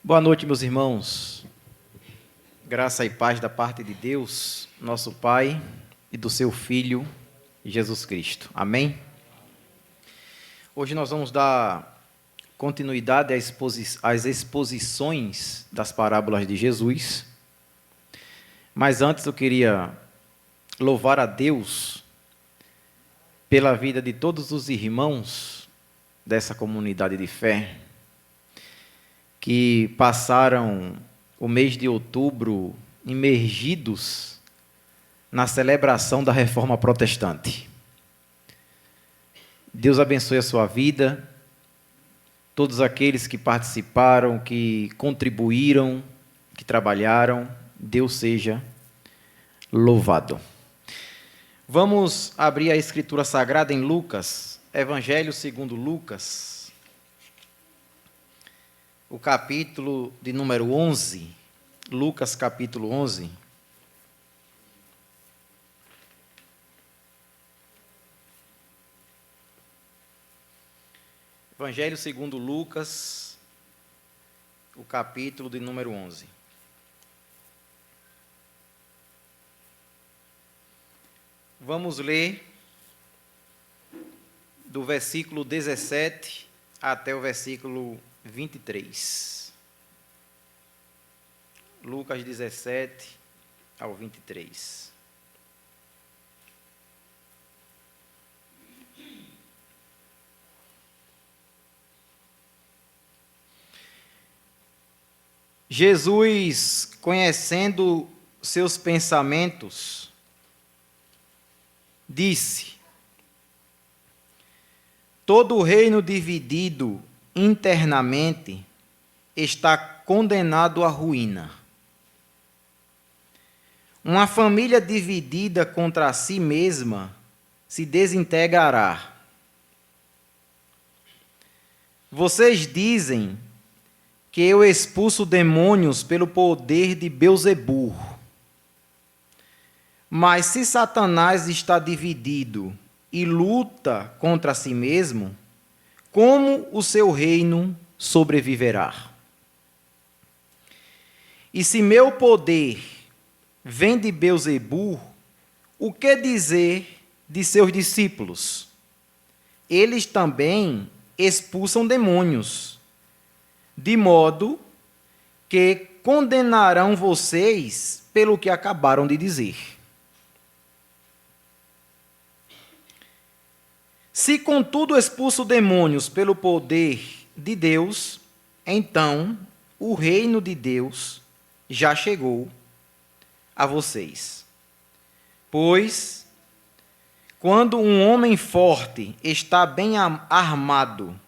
Boa noite, meus irmãos. Graça e paz da parte de Deus, nosso Pai, e do seu Filho, Jesus Cristo. Amém? Hoje nós vamos dar continuidade às exposições das parábolas de Jesus. Mas antes eu queria louvar a Deus pela vida de todos os irmãos dessa comunidade de fé, que passaram o mês de outubro imergidos na celebração da Reforma Protestante. Deus abençoe a sua vida, todos aqueles que participaram, que contribuíram, que trabalharam, Deus seja louvado. Vamos abrir a Escritura Sagrada em Lucas, Evangelho segundo Lucas, o capítulo de número 11, Lucas capítulo 11. Evangelho segundo Lucas, o capítulo de número 11. Vamos ler do versículo 17 até o versículo 23. Lucas 17 ao 23. Jesus, conhecendo seus pensamentos, disse: todo reino dividido internamente está condenado à ruína. Uma família dividida contra si mesma se desintegrará. Vocês dizem que eu expulso demônios pelo poder de Beelzebul. Mas se Satanás está dividido e luta contra si mesmo, como o seu reino sobreviverá? E se meu poder vem de Beelzebul, o que dizer de seus discípulos? Eles também expulsam demônios, de modo que condenarão vocês pelo que acabaram de dizer. Se, contudo, expulso demônios pelo poder de Deus, então o reino de Deus já chegou a vocês. Pois, quando um homem forte está bem armado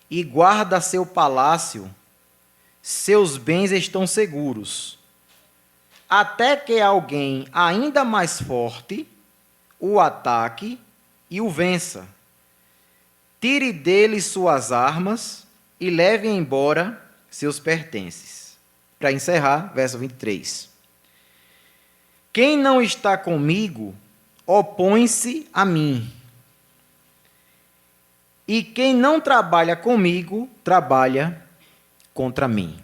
e guarda seu palácio, seus bens estão seguros, até que alguém ainda mais forte o ataque e o vença. Tire dele suas armas e leve embora seus pertences. Para encerrar, verso 23. Quem não está comigo, opõe-se a mim. E quem não trabalha comigo, trabalha contra mim.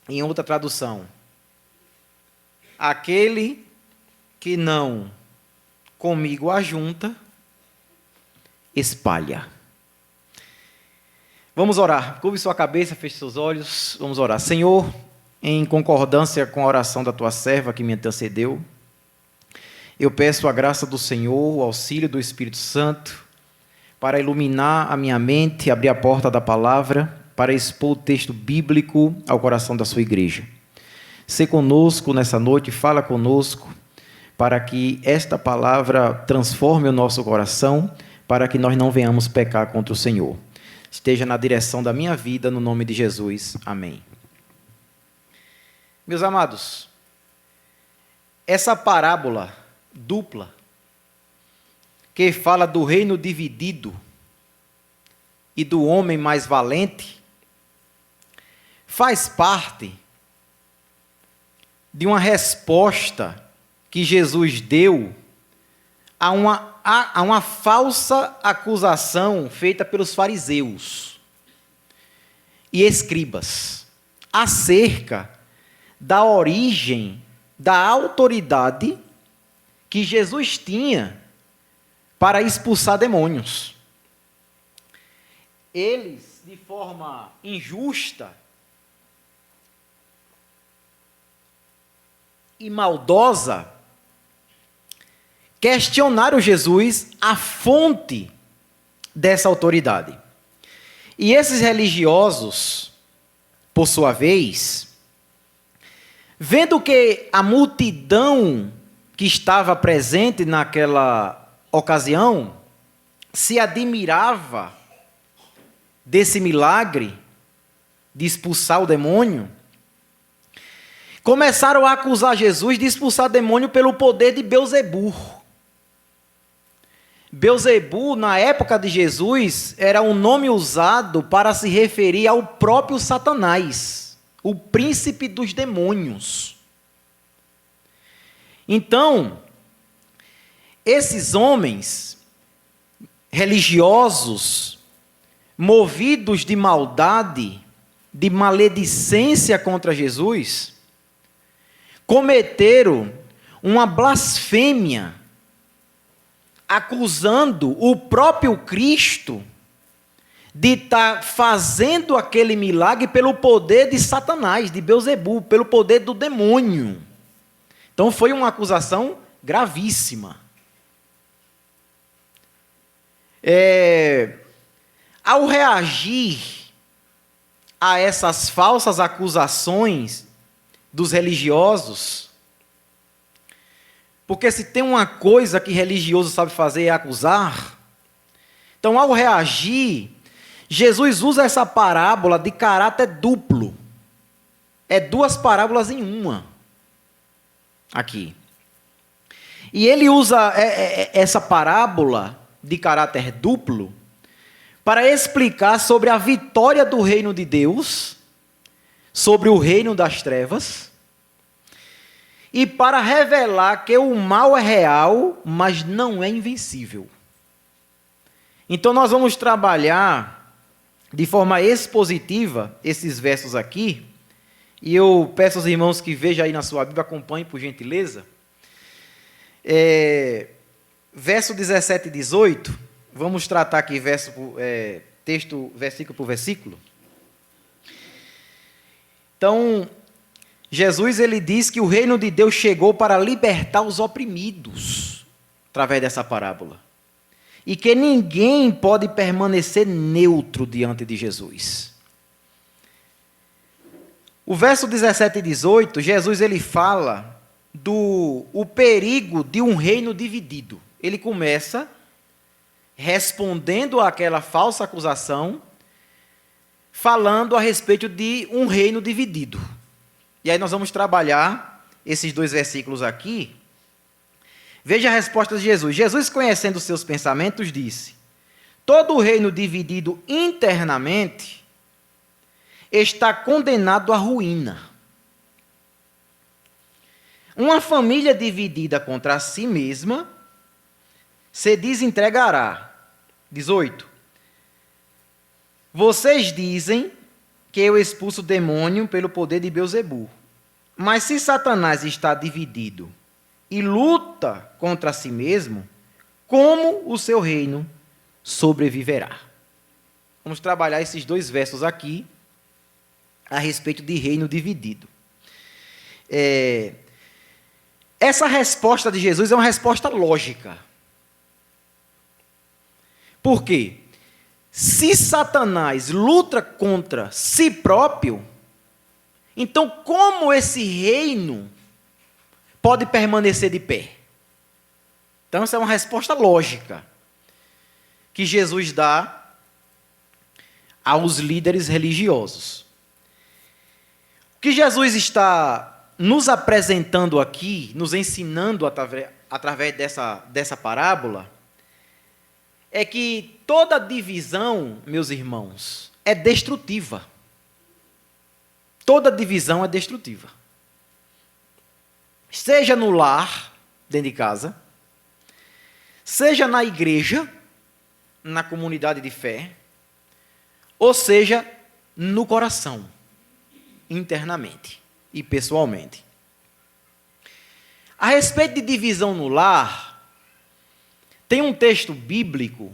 Em outra tradução, aquele que não comigo ajunta, espalha. Vamos orar. Curve sua cabeça, feche seus olhos. Vamos orar. Senhor, em concordância com a oração da tua serva que me antecedeu, eu peço a graça do Senhor, o auxílio do Espírito Santo, para iluminar a minha mente, abrir a porta da palavra, para expor o texto bíblico ao coração da sua igreja. Sê conosco nessa noite, fala conosco, para que esta palavra transforme o nosso coração, para que nós não venhamos pecar contra o Senhor. Esteja na direção da minha vida, no nome de Jesus. Amém. Meus amados, essa parábola dupla, que fala do reino dividido e do homem mais valente, faz parte de uma resposta que Jesus deu a uma falsa acusação feita pelos fariseus. e escribas acerca da origem, da autoridade que Jesus tinha para expulsar demônios. Eles, de forma injusta e maldosa, questionaram Jesus a fonte dessa autoridade. E esses religiosos, por sua vez, vendo que a multidão que estava presente naquela ocasião se admirava desse milagre de expulsar o demônio, começaram a acusar Jesus de expulsar demônio pelo poder de Belzebu. Belzebu, na época de Jesus, era um nome usado para se referir ao próprio Satanás, o príncipe dos demônios. Então, esses homens religiosos, movidos de maldade, de maledicência contra Jesus, cometeram uma blasfêmia, acusando o próprio Cristo de estar fazendo aquele milagre pelo poder de Satanás, de Belzebu, pelo poder do demônio. Então foi uma acusação gravíssima. Ao reagir a essas falsas acusações dos religiosos, porque se tem uma coisa que religioso sabe fazer é acusar, então ao reagir, Jesus usa essa parábola de caráter duplo. É duas parábolas em uma, aqui. E ele usa essa parábola de caráter duplo para explicar sobre a vitória do reino de Deus sobre o reino das trevas e para revelar que o mal é real, mas não é invencível. Então nós vamos trabalhar de forma expositiva esses versos aqui, e eu peço aos irmãos que vejam aí na sua Bíblia, acompanhem por gentileza. Verso 17 e 18, vamos tratar aqui texto, versículo por versículo. Então, Jesus ele diz que o reino de Deus chegou para libertar os oprimidos, através dessa parábola. E que ninguém pode permanecer neutro diante de Jesus. O verso 17 e 18, Jesus ele fala o perigo de um reino dividido. Ele começa respondendo àquela falsa acusação, falando a respeito de um reino dividido. E aí nós vamos trabalhar esses dois versículos aqui. Veja a resposta de Jesus. Jesus, conhecendo os seus pensamentos, disse: todo reino dividido internamente está condenado à ruína. Uma família dividida contra si mesma se desentregará. 18. Vocês dizem que eu expulso o demônio pelo poder de Belzebu. Mas se Satanás está dividido e luta contra si mesmo, como o seu reino sobreviverá? Vamos trabalhar esses dois versos aqui a respeito de reino dividido. Essa resposta de Jesus é uma resposta lógica. Por quê? Se Satanás luta contra si próprio, então como esse reino pode permanecer de pé? Então essa é uma resposta lógica que Jesus dá aos líderes religiosos. O que Jesus está nos apresentando aqui, nos ensinando através dessa parábola, é que toda divisão, meus irmãos, é destrutiva. Toda divisão é destrutiva. Seja no lar, dentro de casa, seja na igreja, na comunidade de fé, ou seja, no coração, internamente e pessoalmente. A respeito de divisão no lar, tem um texto bíblico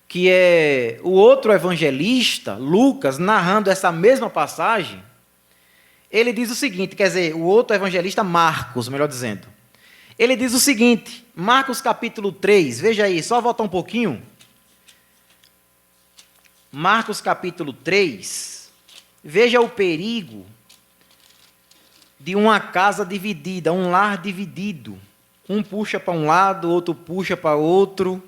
que é o outro evangelista, Lucas, narrando essa mesma passagem. Ele diz o seguinte, quer dizer, o outro evangelista, Marcos, melhor dizendo. Ele diz o seguinte, Marcos capítulo 3, veja aí, só voltar um pouquinho. Marcos capítulo 3, veja o perigo de uma casa dividida, um lar dividido. Um puxa para um lado, outro puxa para outro.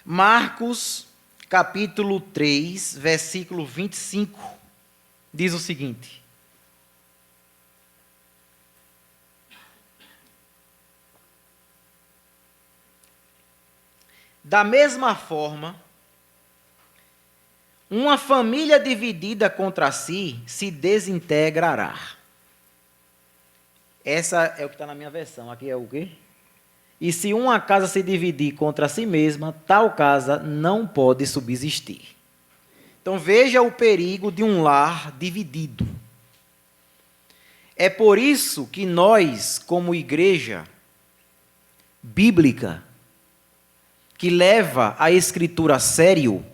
Marcos capítulo 3, versículo 25, diz o seguinte. Da mesma forma, uma família dividida contra si se desintegrará. Essa é o que está na minha versão. Aqui é o quê? E se uma casa se dividir contra si mesma, tal casa não pode subsistir. Então veja o perigo de um lar dividido. É por isso que nós, como igreja bíblica, que leva a Escritura a sério,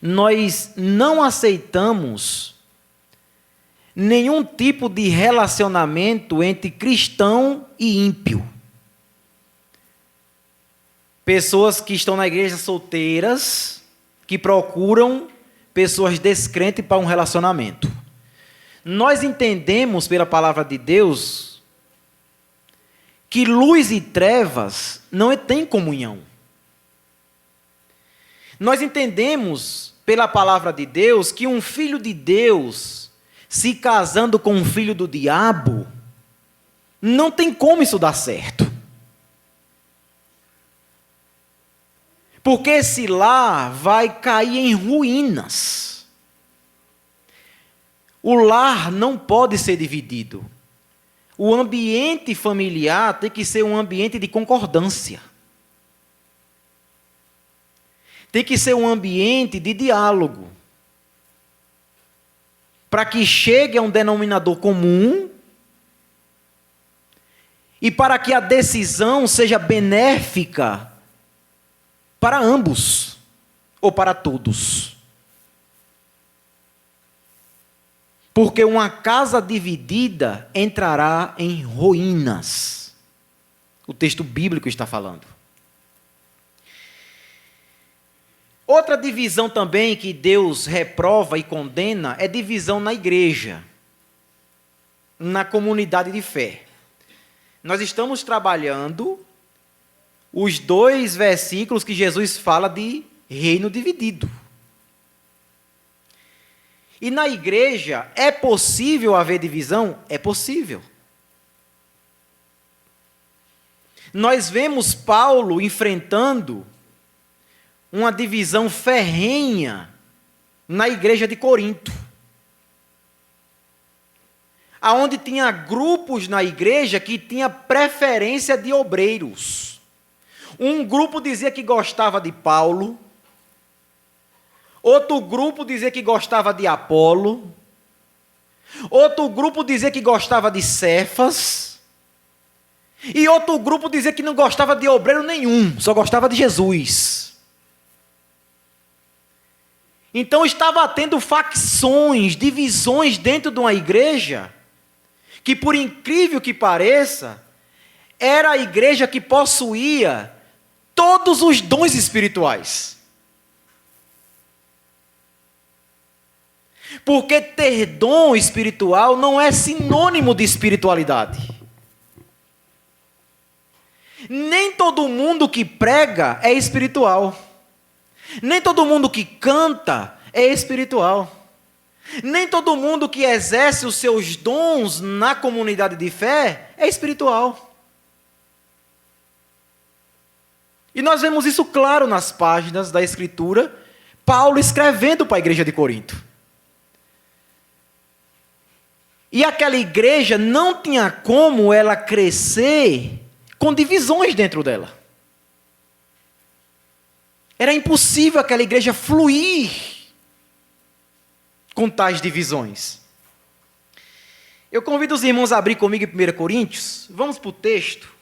nós não aceitamos nenhum tipo de relacionamento entre cristão e ímpio. Pessoas que estão na igreja solteiras, que procuram pessoas descrentes para um relacionamento. Nós entendemos pela palavra de Deus que luz e trevas não têm comunhão. Nós entendemos pela palavra de Deus que um filho de Deus se casando com um filho do diabo, não tem como isso dar certo. Porque esse lar vai cair em ruínas. O lar não pode ser dividido. O ambiente familiar tem que ser um ambiente de concordância. Tem que ser um ambiente de diálogo. Para que chegue a um denominador comum e para que a decisão seja benéfica para ambos ou para todos. Porque uma casa dividida entrará em ruínas. O texto bíblico está falando. Outra divisão também que Deus reprova e condena é divisão na igreja, na comunidade de fé. Nós estamos trabalhando os 2 versículos que Jesus fala de reino dividido. E na igreja, é possível haver divisão? É possível. Nós vemos Paulo enfrentando uma divisão ferrenha na igreja de Corinto, aonde tinha grupos na igreja que tinha preferência de obreiros. Um grupo dizia que gostava de Paulo, outro grupo dizia que gostava de Apolo, outro grupo dizia que gostava de Cefas, e outro grupo dizia que não gostava de obreiro nenhum, só gostava de Jesus. Então estava tendo facções, divisões dentro de uma igreja, que por incrível que pareça, era a igreja que possuía todos os dons espirituais. Porque ter dom espiritual não é sinônimo de espiritualidade. Nem todo mundo que prega é espiritual. Nem todo mundo que canta é espiritual. Nem todo mundo que exerce os seus dons na comunidade de fé é espiritual. E nós vemos isso claro nas páginas da Escritura, Paulo escrevendo para a igreja de Corinto. E aquela igreja não tinha como ela crescer com divisões dentro dela. Era impossível aquela igreja fluir com tais divisões. Eu convido os irmãos a abrir comigo em 1 Coríntios. Vamos para o texto,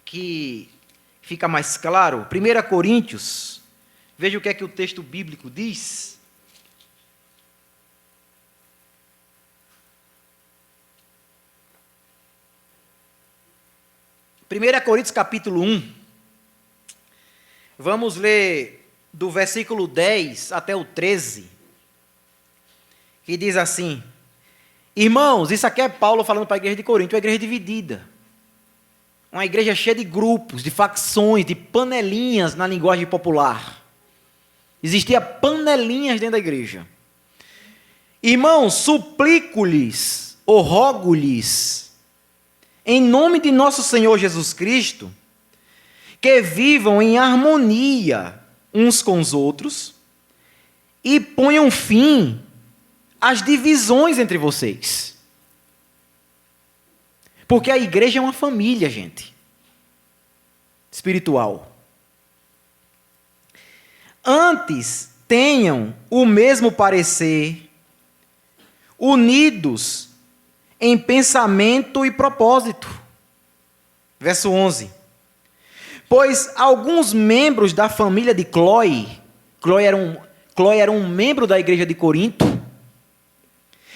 que fica mais claro. 1 Coríntios, veja o que é que o texto bíblico diz. Primeira Coríntios capítulo 1. Vamos ler do versículo 10 até o 13. Que diz assim: irmãos, isso aqui é Paulo falando para a igreja de Corinto, uma igreja dividida. Uma igreja cheia de grupos, de facções, de panelinhas na linguagem popular. Existia panelinhas dentro da igreja. Irmãos, suplico-lhes, ou rogo-lhes, em nome de nosso Senhor Jesus Cristo, que vivam em harmonia uns com os outros e ponham fim às divisões entre vocês. Porque a igreja é uma família, gente, espiritual. Antes, tenham o mesmo parecer, unidos em pensamento e propósito. Verso 11. Pois alguns membros da família de Cloe era um membro da igreja de Corinto,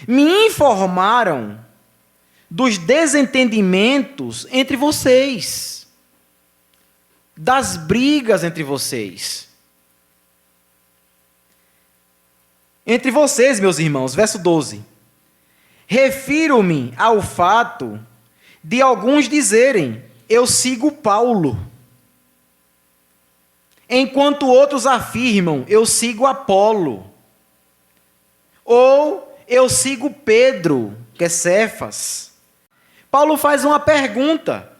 me informaram dos desentendimentos entre vocês, das brigas entre vocês. Entre vocês, meus irmãos, verso 12. Refiro-me ao fato de alguns dizerem, eu sigo Paulo, enquanto outros afirmam, eu sigo Apolo, ou eu sigo Pedro, que é Cefas. Paulo faz uma pergunta: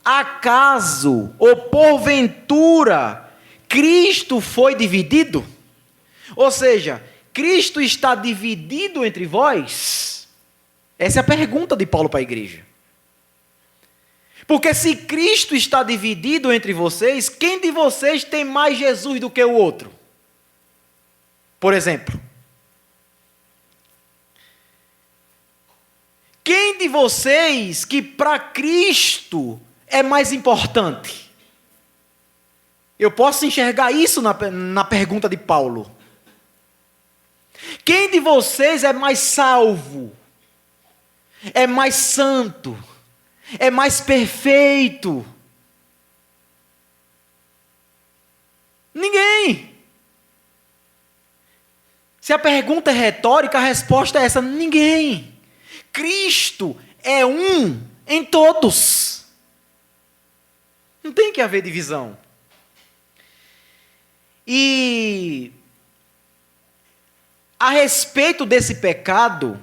acaso, ou porventura, Cristo foi dividido? Ou seja, Cristo está dividido entre vós? Essa é a pergunta de Paulo para a igreja. Porque se Cristo está dividido entre vocês, quem de vocês tem mais Jesus do que o outro? Por exemplo. Quem de vocês que para Cristo é mais importante? Eu posso enxergar isso na pergunta de Paulo. Quem de vocês é mais salvo? É mais santo? É mais perfeito? Ninguém. Se a pergunta é retórica, a resposta é essa: ninguém. Cristo é um em todos. Não tem que haver divisão. E a respeito desse pecado,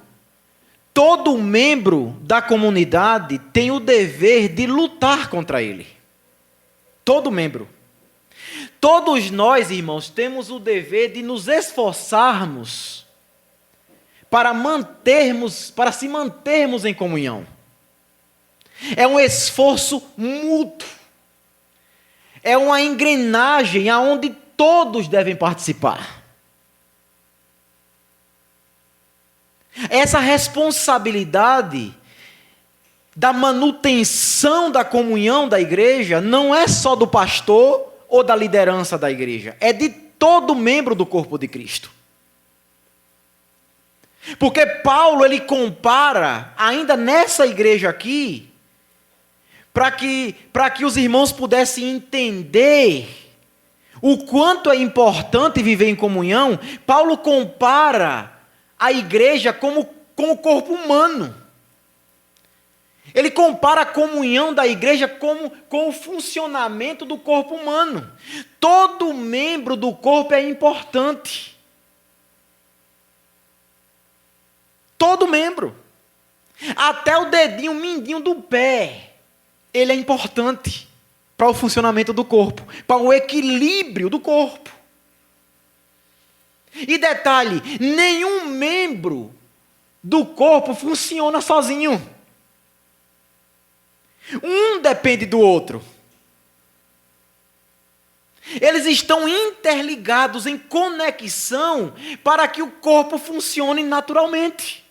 todo membro da comunidade tem o dever de lutar contra ele. Todo membro. Todos nós, irmãos, temos o dever de nos esforçarmos para se mantermos em comunhão. É um esforço mútuo. É uma engrenagem aonde todos devem participar. Essa responsabilidade da manutenção da comunhão da igreja não é só do pastor ou da liderança da igreja, é de todo membro do corpo de Cristo. Porque Paulo, ele compara, ainda nessa igreja aqui, para que os irmãos pudessem entender o quanto é importante viver em comunhão, Paulo compara a igreja com o corpo humano. Ele compara a comunhão da igreja com o funcionamento do corpo humano. Todo membro do corpo é importante. Todo membro. Até o dedinho mindinho do pé, ele é importante para o funcionamento do corpo, para o equilíbrio do corpo. E detalhe, nenhum membro do corpo funciona sozinho. Um depende do outro. Eles estão interligados em conexão para que o corpo funcione naturalmente.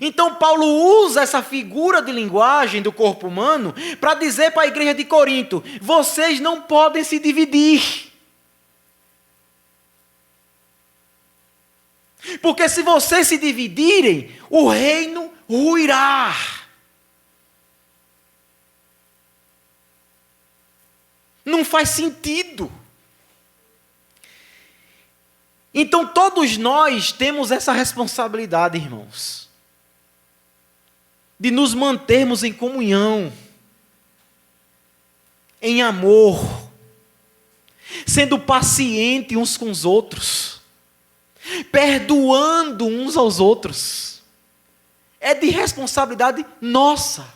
Então Paulo usa essa figura de linguagem do corpo humano para dizer para a igreja de Corinto: vocês não podem se dividir. Porque se vocês se dividirem, o reino ruirá. Não faz sentido. Então todos nós temos essa responsabilidade, irmãos, de nos mantermos em comunhão, em amor, sendo paciente uns com os outros, perdoando uns aos outros. É de responsabilidade nossa.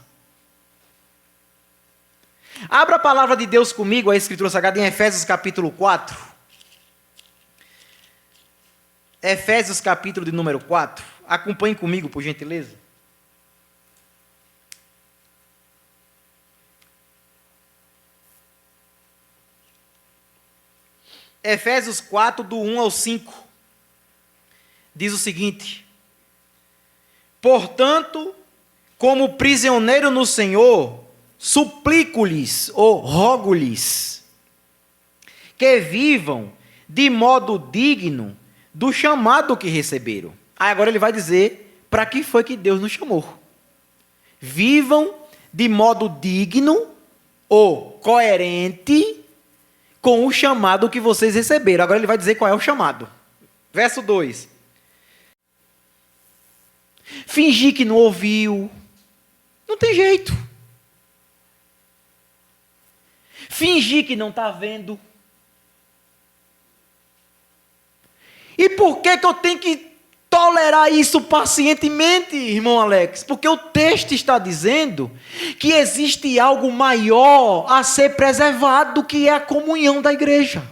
Abra a palavra de Deus comigo, a Escritura Sagrada, em Efésios capítulo 4. Efésios capítulo de número 4. Acompanhe comigo, por gentileza. Efésios 4, do 1 ao 5. Diz o seguinte: portanto, como prisioneiro no Senhor, suplico-lhes ou rogo-lhes que vivam de modo digno do chamado que receberam. Aí agora ele vai dizer para que foi que Deus nos chamou. Vivam de modo digno ou coerente com o chamado que vocês receberam. Agora ele vai dizer qual é o chamado. Verso 2. Fingir que não ouviu. Não tem jeito. Fingir que não está vendo. E por que eu tenho que tolerar isso pacientemente, irmão Alex? Porque o texto está dizendo que existe algo maior a ser preservado, que é a comunhão da igreja.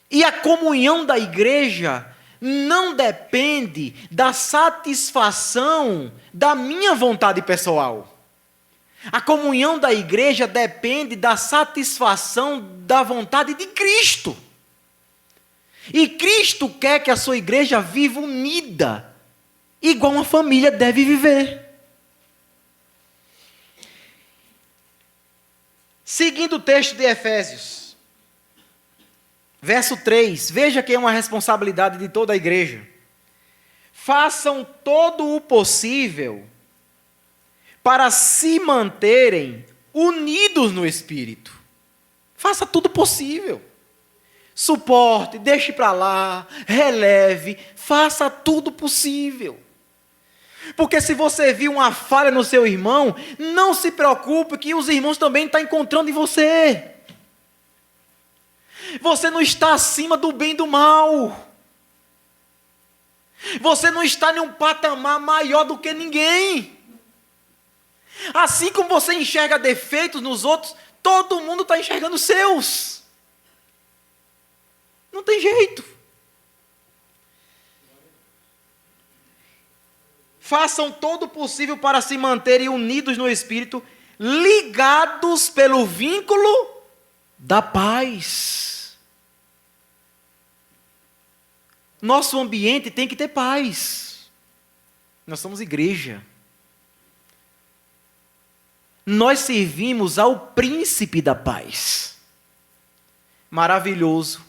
E a comunhão da igreja não depende da satisfação da minha vontade pessoal. A comunhão da igreja depende da satisfação da vontade de Cristo. E Cristo quer que a sua igreja viva unida, igual uma família deve viver. Seguindo o texto de Efésios, verso 3, veja que é uma responsabilidade de toda a igreja. Façam todo o possível para se manterem unidos no Espírito. Faça tudo possível. Suporte, deixe para lá, releve, faça tudo possível. Porque se você viu uma falha no seu irmão, não se preocupe que os irmãos também estão encontrando em você. Você não está acima do bem e do mal. Você não está em um patamar maior do que ninguém. Assim como você enxerga defeitos nos outros, todo mundo está enxergando os seus. Não tem jeito. Façam todo o possível para se manterem unidos no Espírito, ligados pelo vínculo da paz. Nosso ambiente tem que ter paz. Nós somos igreja. Nós servimos ao príncipe da paz. Maravilhoso,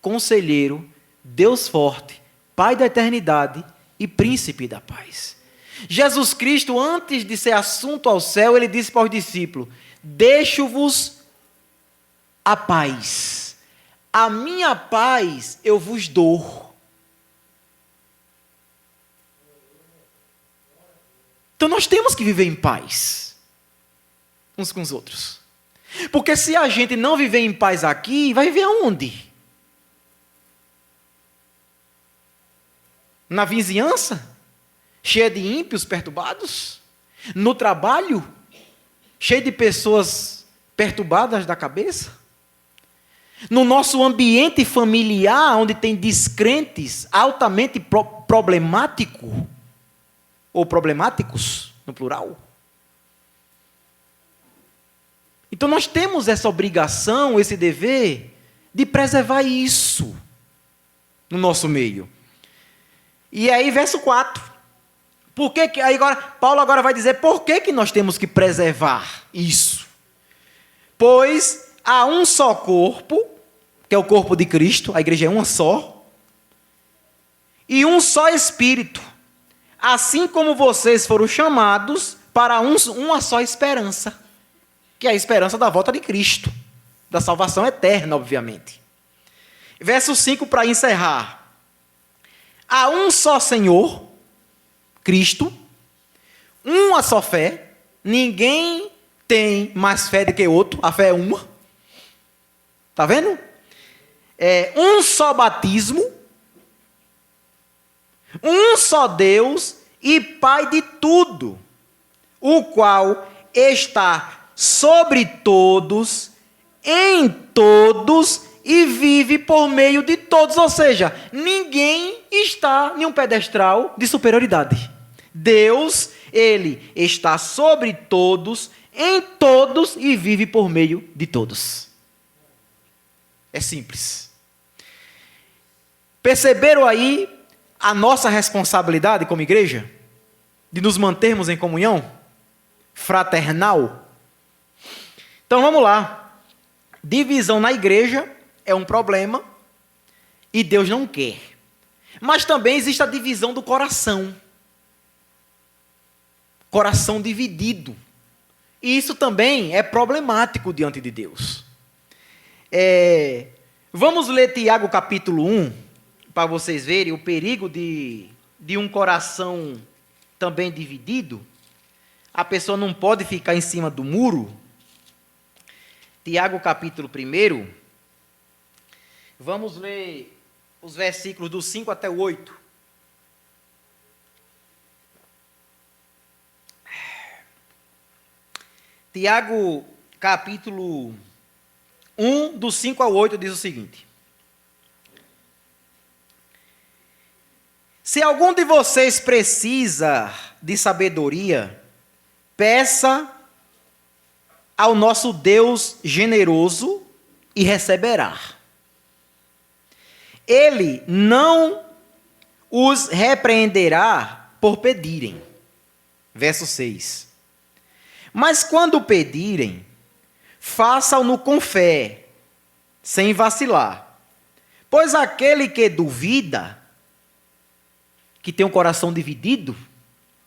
conselheiro, Deus forte, Pai da eternidade e príncipe da paz. Jesus Cristo, antes de ser assunto ao céu, ele disse para os discípulos: deixo-vos a paz. A minha paz eu vos dou. Então nós temos que viver em paz uns com os outros. Porque se a gente não viver em paz aqui, vai viver aonde? Na vizinhança? Cheia de ímpios perturbados? No trabalho? Cheio de pessoas perturbadas da cabeça? No nosso ambiente familiar, onde tem descrentes altamente problemáticos? ou problemáticos, no plural. Então nós temos essa obrigação, esse dever de preservar isso no nosso meio. E aí, verso 4. Aí agora, Paulo agora vai dizer por que nós temos que preservar isso. Pois há um só corpo, que é o corpo de Cristo, a igreja é uma só, e um só Espírito, assim como vocês foram chamados para uma só esperança, que é a esperança da volta de Cristo, da salvação eterna, obviamente. Verso 5, para encerrar. Há um só Senhor, Cristo, uma só fé, ninguém tem mais fé do que outro, a fé é uma. Está vendo? Um só batismo, um só Deus e Pai de tudo, o qual está sobre todos, em todos e vive por meio de todos. Ou seja, ninguém está em um pedestal de superioridade. Deus, Ele está sobre todos, em todos e vive por meio de todos. É simples. Perceberam aí a nossa responsabilidade como igreja? De nos mantermos em comunhão fraternal? Então vamos lá. Divisão na igreja é um problema e Deus não quer. Mas também existe a divisão do coração. Coração dividido. E isso também é problemático diante de Deus. Vamos ler Tiago capítulo 1, para vocês verem o perigo de um coração também dividido. A pessoa não pode ficar em cima do muro. Tiago capítulo 1. Vamos ler os versículos do 5 até o 8. Tiago, capítulo 1, do 5 ao 8, diz o seguinte: se algum de vocês precisa de sabedoria, peça ao nosso Deus generoso e receberá. Ele não os repreenderá por pedirem. Verso 6. Mas quando pedirem, façam-no com fé, sem vacilar. Pois aquele que duvida, que tem um coração dividido,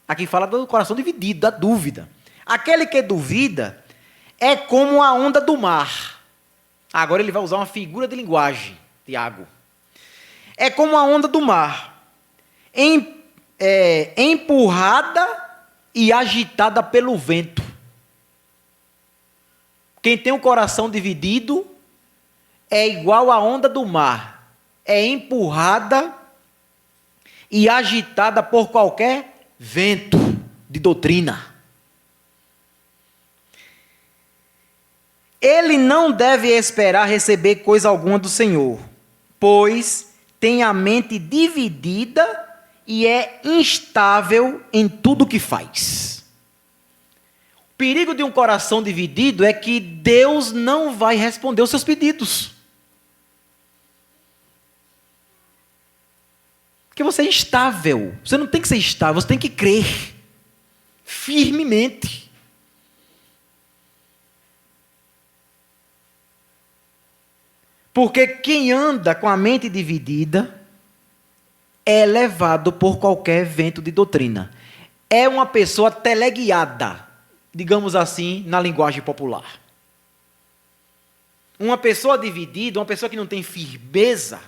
aqui fala do coração dividido, da dúvida. Aquele que duvida é como a onda do mar. Agora ele vai usar uma figura de linguagem, Tiago. É como a onda do mar, empurrada e agitada pelo vento. Quem tem o coração dividido é igual à onda do mar. É empurrada e agitada por qualquer vento de doutrina. Ele não deve esperar receber coisa alguma do Senhor, pois tem a mente dividida e é instável em tudo que faz. O perigo de um coração dividido é que Deus não vai responder os seus pedidos. Porque você é instável. Você não tem que ser estável, você tem que crer firmemente. Porque quem anda com a mente dividida é levado por qualquer vento de doutrina. É uma pessoa teleguiada, digamos assim, na linguagem popular. Uma pessoa dividida, uma pessoa que não tem firmeza,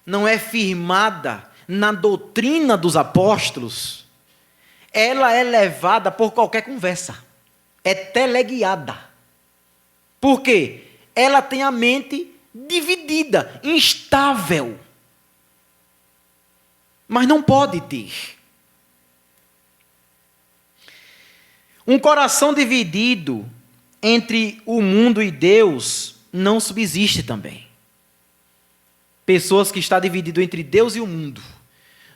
não é firmada na doutrina dos apóstolos, ela é levada por qualquer conversa. É teleguiada. Por quê? Ela tem a mente dividida, instável. Mas não pode ter. Um coração dividido entre o mundo e Deus não subsiste também. Pessoas que estão divididas entre Deus e o mundo.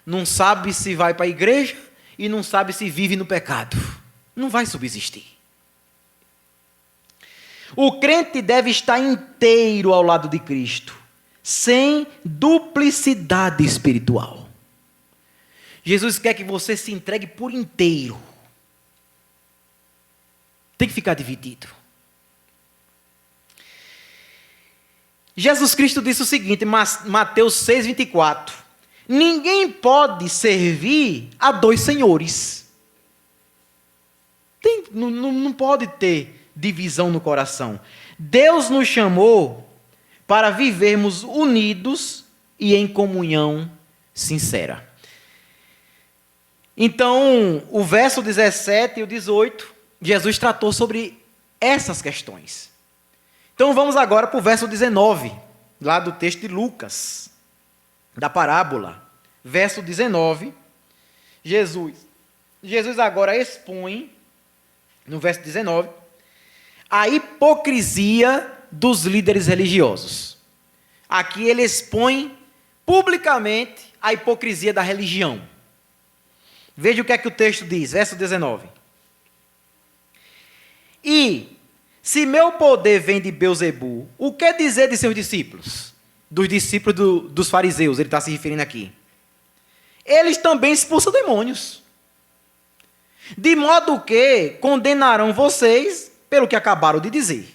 Não sabe se vai para a igreja, e não sabe se vive no pecado. Não vai subsistir. O crente deve estar inteiro ao lado de Cristo, sem duplicidade espiritual. Jesus quer que você se entregue por inteiro. Tem que ficar dividido. Jesus Cristo disse o seguinte, Mateus 6,24. Ninguém pode servir a dois senhores. Não pode ter divisão no coração. Deus nos chamou para vivermos unidos e em comunhão sincera. Então, o verso 17 e o 18, Jesus tratou sobre essas questões. Então, vamos agora para o verso 19, lá do texto de Lucas, da parábola. Verso 19, Jesus agora expõe, no verso 19, a hipocrisia dos líderes religiosos. Aqui ele expõe publicamente a hipocrisia da religião. Veja o que é que o texto diz, verso 19. E, se meu poder vem de Beelzebu, o que dizer de seus discípulos? Dos discípulos dos fariseus, ele está se referindo aqui. Eles também expulsam demônios. De modo que condenarão vocês pelo que acabaram de dizer.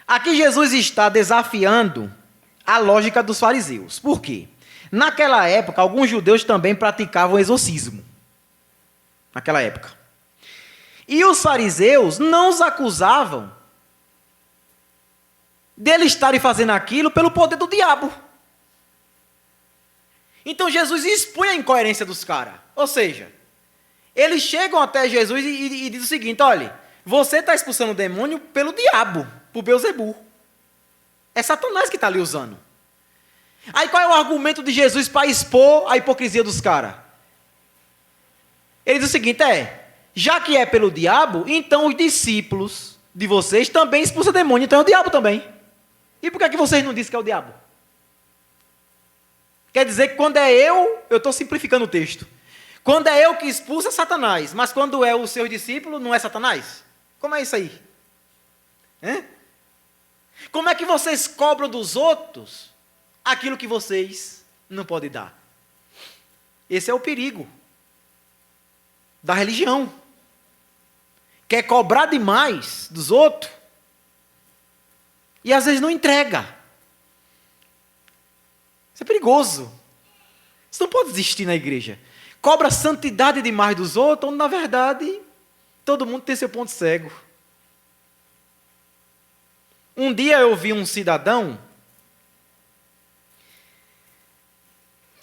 Aqui Jesus está desafiando a lógica dos fariseus. Por quê? Naquela época, alguns judeus também praticavam exorcismo. Naquela época. E os fariseus não os acusavam deles estarem fazendo aquilo pelo poder do diabo. Então Jesus expõe a incoerência dos caras. Ou seja, eles chegam até Jesus e dizem o seguinte, olha, você está expulsando o demônio pelo diabo, por Beelzebu. É Satanás que está ali usando. Aí qual é o argumento de Jesus para expor a hipocrisia dos caras? Ele diz o seguinte, já que é pelo diabo, então os discípulos de vocês também expulsam o demônio, então é o diabo também. E por que vocês não dizem que é o diabo? Quer dizer que quando é eu estou simplificando o texto. Quando é eu que expulso é Satanás, mas quando é o seu discípulo, não é Satanás? Como é isso aí? Como é que vocês cobram dos outros aquilo que vocês não podem dar? Esse é o perigo da religião. Quer cobrar demais dos outros e às vezes não entrega. Isso é perigoso. Você não pode existir na igreja. Cobra santidade demais dos outros, onde na verdade todo mundo tem seu ponto cego. Um dia eu vi um cidadão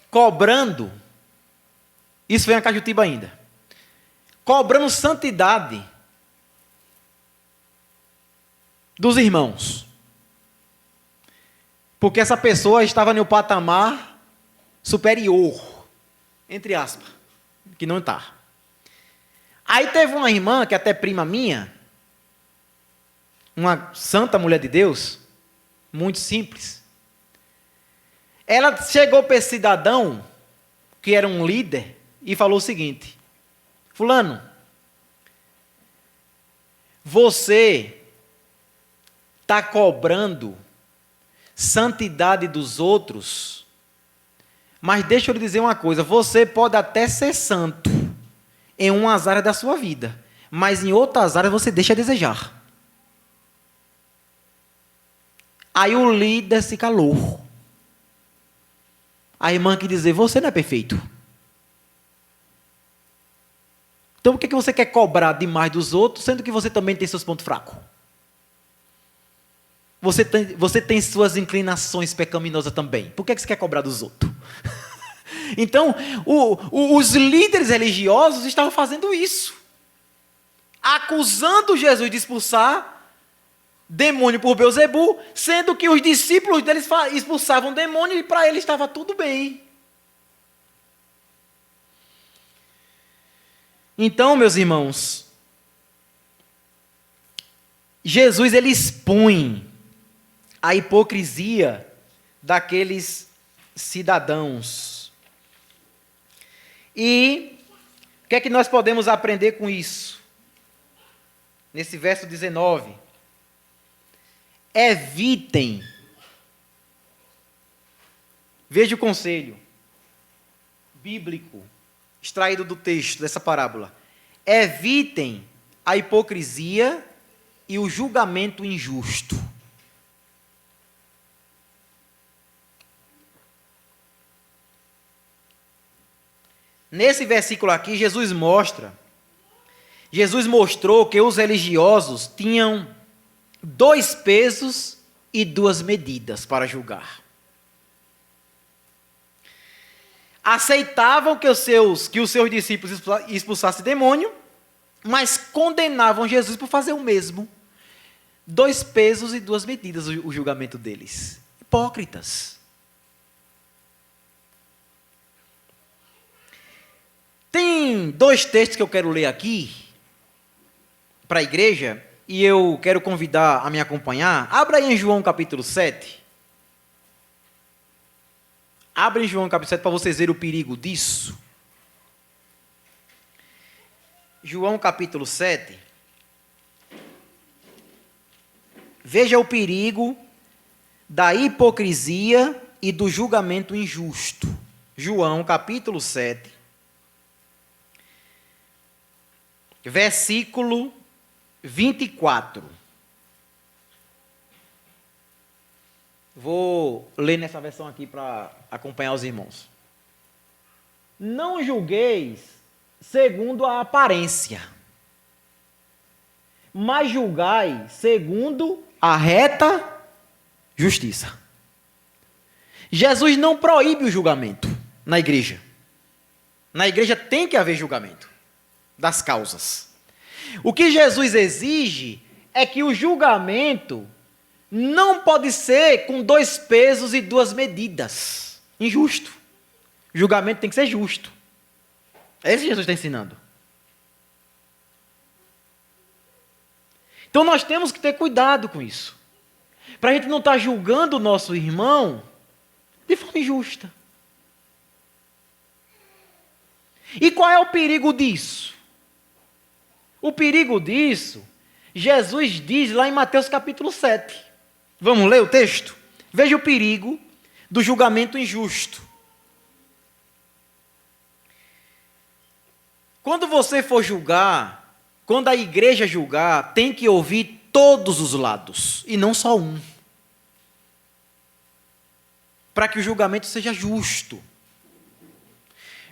cobrando, isso foi em Cajutiba ainda, cobrando santidade dos irmãos. Porque essa pessoa estava no patamar superior, entre aspas, que não está. Aí teve uma irmã, que é até prima minha, uma santa mulher de Deus, muito simples. Ela chegou para esse cidadão, que era um líder, e falou o seguinte, fulano, você está cobrando santidade dos outros, mas deixa eu lhe dizer uma coisa, você pode até ser santo em umas áreas da sua vida, mas em outras áreas você deixa a desejar. Aí o líder se calou. A irmã quer dizer, você não é perfeito. Então por que você quer cobrar demais dos outros, sendo que você também tem seus pontos fracos? Você tem suas inclinações pecaminosas também. Por que você quer cobrar dos outros? Então, os líderes religiosos estavam fazendo isso. Acusando Jesus de expulsar demônio por Beelzebu, sendo que os discípulos deles expulsavam demônio e para ele estava tudo bem. Então, meus irmãos, Jesus ele expõe a hipocrisia daqueles cidadãos E o que é que nós podemos aprender com isso? Nesse verso 19. Evitem. Veja o conselho bíblico extraído do texto dessa parábola. Evitem a hipocrisia e o julgamento injusto. Nesse versículo aqui, Jesus mostrou que os religiosos tinham 2 pesos e 2 medidas para julgar. Aceitavam que os seus discípulos expulsassem demônio, mas condenavam Jesus por fazer o mesmo. 2 pesos e 2 medidas o julgamento deles. Hipócritas. Tem 2 textos que eu quero ler aqui para a igreja, e eu quero convidar a me acompanhar. Abra aí em João capítulo 7. Abra em João capítulo 7 para vocês verem o perigo disso. João capítulo 7. Veja o perigo da hipocrisia e do julgamento injusto. João capítulo 7. Versículo 24. Vou ler nessa versão aqui para acompanhar os irmãos. Não julgueis segundo a aparência, mas julgai segundo a reta justiça. Jesus não proíbe o julgamento na igreja. Na igreja tem que haver julgamento das causas. O que Jesus exige é que o julgamento não pode ser com 2 pesos e 2 medidas. Injusto. O julgamento tem que ser justo. É isso que Jesus está ensinando. Então nós temos que ter cuidado com isso. Para a gente não estar julgando o nosso irmão de forma injusta. E qual é o perigo disso? O perigo disso, Jesus diz lá em Mateus capítulo 7. Vamos ler o texto? Veja o perigo do julgamento injusto. Quando você for julgar, quando a igreja julgar, tem que ouvir todos os lados, e não só um. Para que o julgamento seja justo.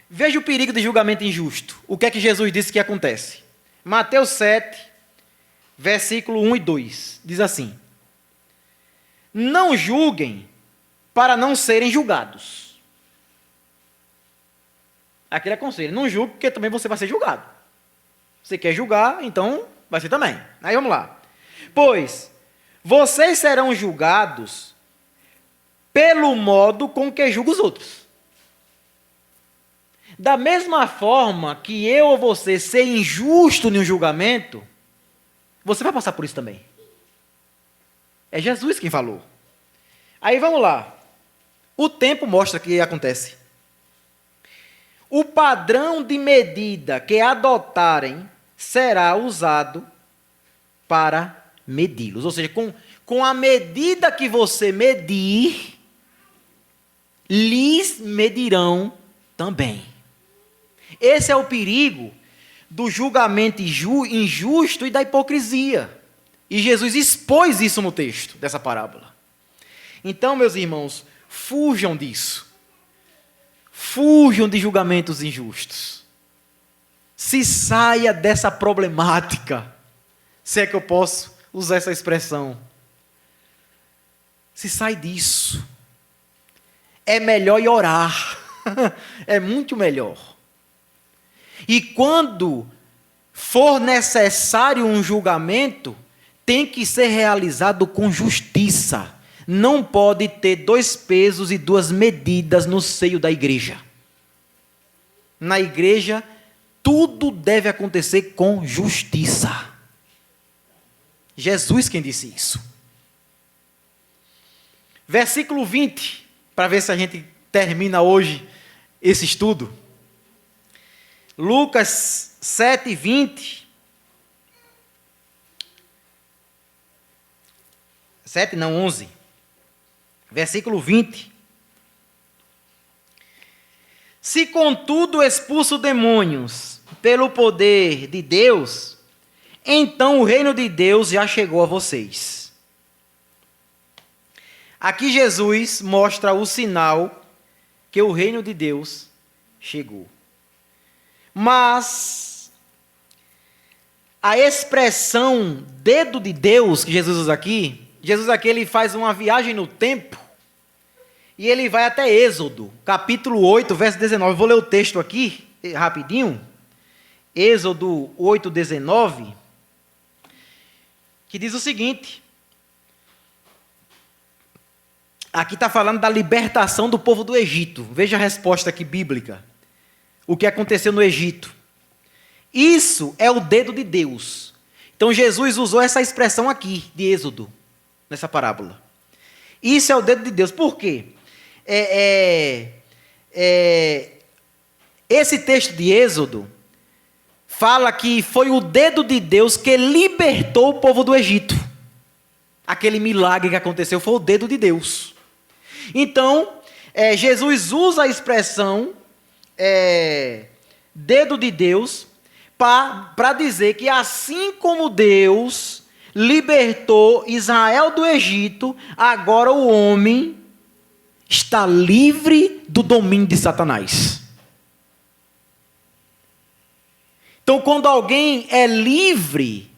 Veja o perigo de julgamento injusto. O que é que Jesus disse que acontece? Mateus 7, versículo 1 e 2, diz assim: não julguem para não serem julgados. Aquele é conselho, não julgue porque também você vai ser julgado. Você quer julgar, então vai ser também. Aí vamos lá. Pois vocês serão julgados pelo modo com que julgam os outros. Da mesma forma que eu ou você ser injusto em um julgamento, você vai passar por isso também. É Jesus quem falou. Aí vamos lá. O tempo mostra que acontece. O padrão de medida que adotarem será usado para medi-los. Ou seja, com a medida que você medir, lhes medirão também. Esse é o perigo do julgamento injusto e da hipocrisia. E Jesus expôs isso no texto dessa parábola. Então, meus irmãos, fujam disso. Fujam de julgamentos injustos. Se saia dessa problemática, se é que eu posso usar essa expressão. Se sai disso. É melhor ir orar. É muito melhor. E quando for necessário um julgamento, tem que ser realizado com justiça. Não pode ter 2 pesos e 2 medidas no seio da igreja. Na igreja, tudo deve acontecer com justiça. Jesus quem disse isso. Versículo 20, para ver se a gente termina hoje esse estudo. Lucas 7, 20. 7, não, 11. Versículo 20. Se contudo expulso demônios pelo poder de Deus, então o reino de Deus já chegou a vocês. Aqui Jesus mostra o sinal que o reino de Deus chegou. Mas a expressão dedo de Deus que Jesus usa aqui, ele faz uma viagem no tempo e ele vai até Êxodo, capítulo 8, verso 19. Vou ler o texto aqui, rapidinho. Êxodo 8, 19, que diz o seguinte. Aqui está falando da libertação do povo do Egito. Veja a resposta aqui bíblica. O que aconteceu no Egito. Isso é o dedo de Deus. Então Jesus usou essa expressão aqui, de Êxodo, nessa parábola. Isso é o dedo de Deus. Por quê? Esse texto de Êxodo fala que foi o dedo de Deus que libertou o povo do Egito. Aquele milagre que aconteceu foi o dedo de Deus. Então, Jesus usa a expressão dedo de Deus para dizer que assim como Deus libertou Israel do Egito, agora o homem está livre do domínio de Satanás. Então, quando alguém é livre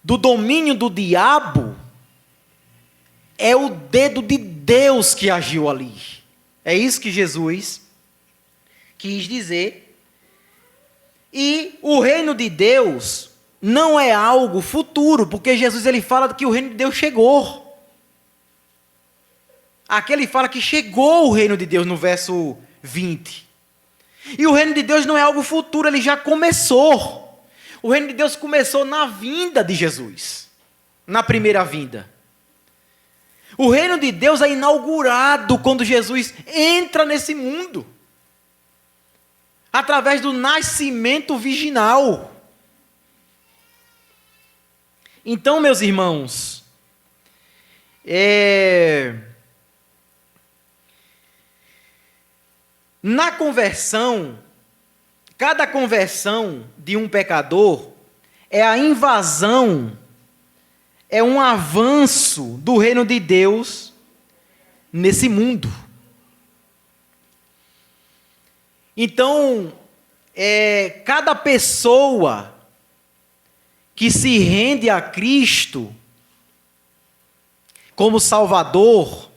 do domínio do diabo, é o dedo de Deus que agiu ali. É isso que Jesus quis dizer. E o reino de Deus não é algo futuro, porque Jesus ele fala que o reino de Deus chegou. Aqui ele fala que chegou o reino de Deus no verso 20. E o reino de Deus não é algo futuro, ele já começou. O reino de Deus começou na vinda de Jesus, na primeira vinda. O reino de Deus é inaugurado quando Jesus entra nesse mundo, através do nascimento virginal. Então, meus irmãos, na conversão, cada conversão de um pecador é a invasão, é um avanço do reino de Deus nesse mundo. Então, cada pessoa que se rende a Cristo como Salvador,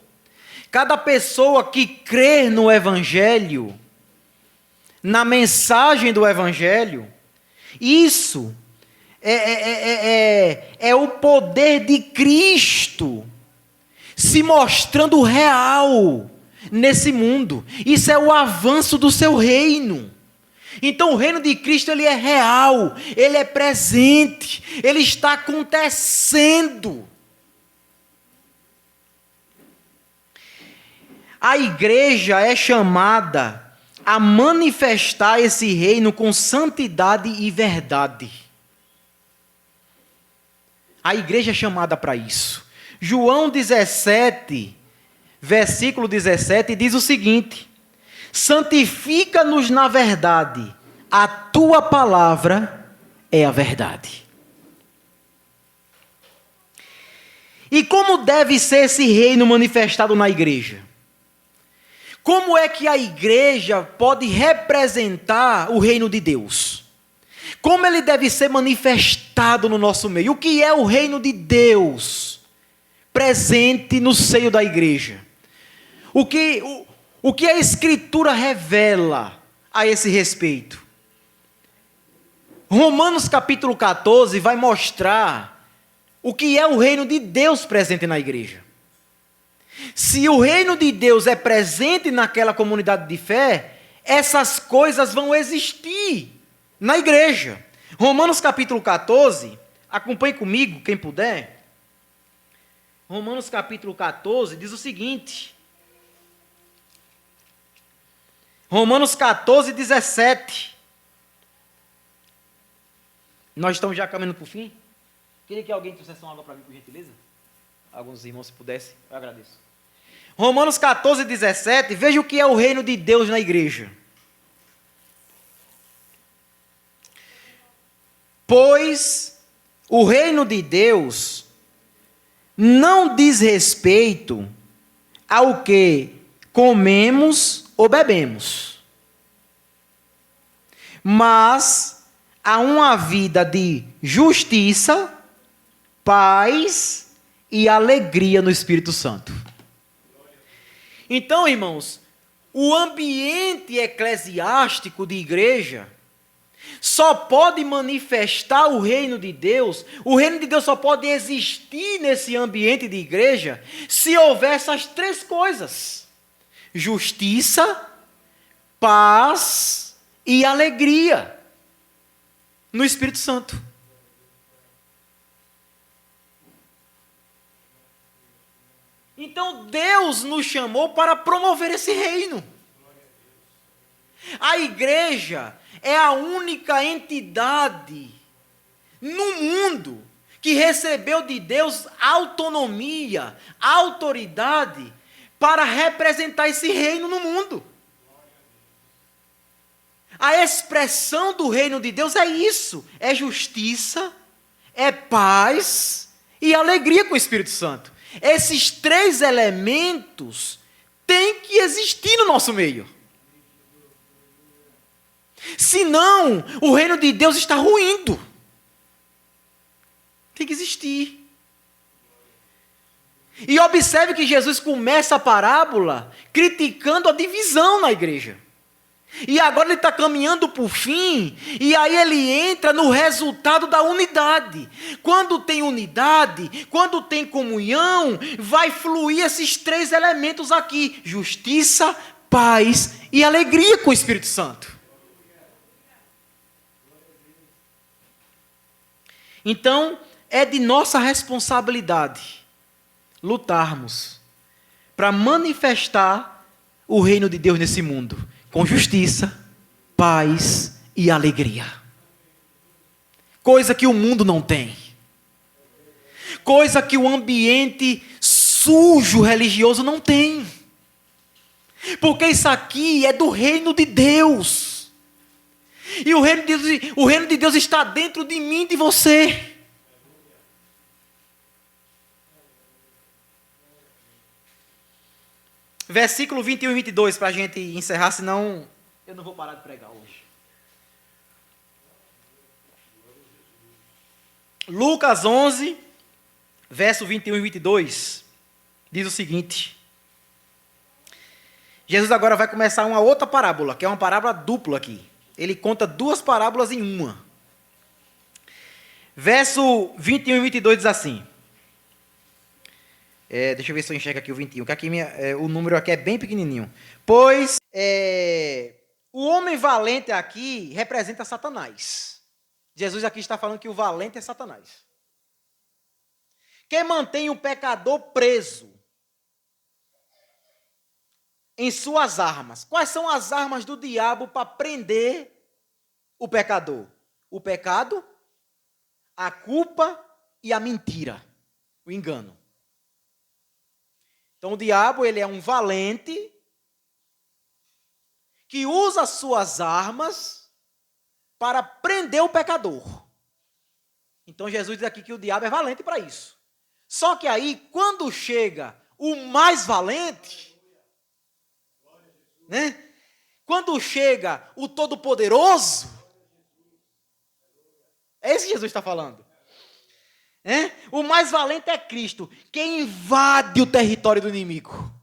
cada pessoa que crê no Evangelho, na mensagem do Evangelho, isso é o poder de Cristo se mostrando real nesse mundo. Isso é o avanço do seu reino. Então o reino de Cristo ele é real, ele é presente, ele está acontecendo. A igreja é chamada a manifestar esse reino com santidade e verdade. A igreja é chamada para isso. João 17, versículo 17, diz o seguinte: santifica-nos na verdade, a tua palavra é a verdade. E como deve ser esse reino manifestado na igreja? Como é que a igreja pode representar o reino de Deus? Como ele deve ser manifestado no nosso meio? O que é o reino de Deus presente no seio da igreja? O que a Escritura revela a esse respeito? Romanos capítulo 14 vai mostrar o que é o reino de Deus presente na igreja. Se o reino de Deus é presente naquela comunidade de fé, essas coisas vão existir na igreja. Romanos capítulo 14, acompanhe comigo, quem puder. Romanos capítulo 14 diz o seguinte. Romanos 14, 17. Nós estamos já caminhando para o fim. Queria que alguém trouxesse uma água para mim, por gentileza? Alguns irmãos, se pudesse, eu agradeço. Romanos 14, 17, veja o que é o reino de Deus na igreja. Pois o reino de Deus não diz respeito ao que comemos ou bebemos, mas a uma vida de justiça, paz e alegria no Espírito Santo. Então, irmãos, o ambiente eclesiástico de igreja só pode manifestar o reino de Deus só pode existir nesse ambiente de igreja se houver essas três coisas: justiça, paz e alegria no Espírito Santo. Então Deus nos chamou para promover esse reino. A igreja é a única entidade no mundo que recebeu de Deus autonomia, autoridade para representar esse reino no mundo. A expressão do reino de Deus é isso: é justiça, é paz e alegria com o Espírito Santo. Esses três elementos têm que existir no nosso meio. Senão, o reino de Deus está ruindo. Tem que existir. E observe que Jesus começa a parábola criticando a divisão na igreja. E agora ele está caminhando para o fim, e aí ele entra no resultado da unidade. Quando tem unidade, quando tem comunhão, vai fluir esses três elementos aqui: justiça, paz e alegria com o Espírito Santo. Então, é de nossa responsabilidade lutarmos para manifestar o reino de Deus nesse mundo, com justiça, paz e alegria. Coisa que o mundo não tem. Coisa que o ambiente sujo religioso não tem. Porque isso aqui é do reino de Deus. E o reino de Deus está dentro de mim e de você. Versículo 21 e 22, para a gente encerrar, senão eu não vou parar de pregar hoje. Lucas 11, verso 21 e 22, diz o seguinte: Jesus agora vai começar uma outra parábola, que é uma parábola dupla aqui. Ele conta duas parábolas em uma. Verso 21 e 22 diz assim. Deixa eu ver se eu enxergo aqui o 21, que aqui o número aqui é bem pequenininho. Pois o homem valente aqui representa Satanás. Jesus aqui está falando que o valente é Satanás. Que mantém o pecador preso em suas armas. Quais são as armas do diabo para prender o pecador? O pecado, a culpa e a mentira, o engano. Então o diabo, ele é um valente que usa suas armas para prender o pecador. Então Jesus diz aqui que o diabo é valente para isso. Só que aí, quando chega o mais valente, né? Quando chega o Todo-Poderoso, é isso que Jesus está falando. O mais valente é Cristo, que invade o território do inimigo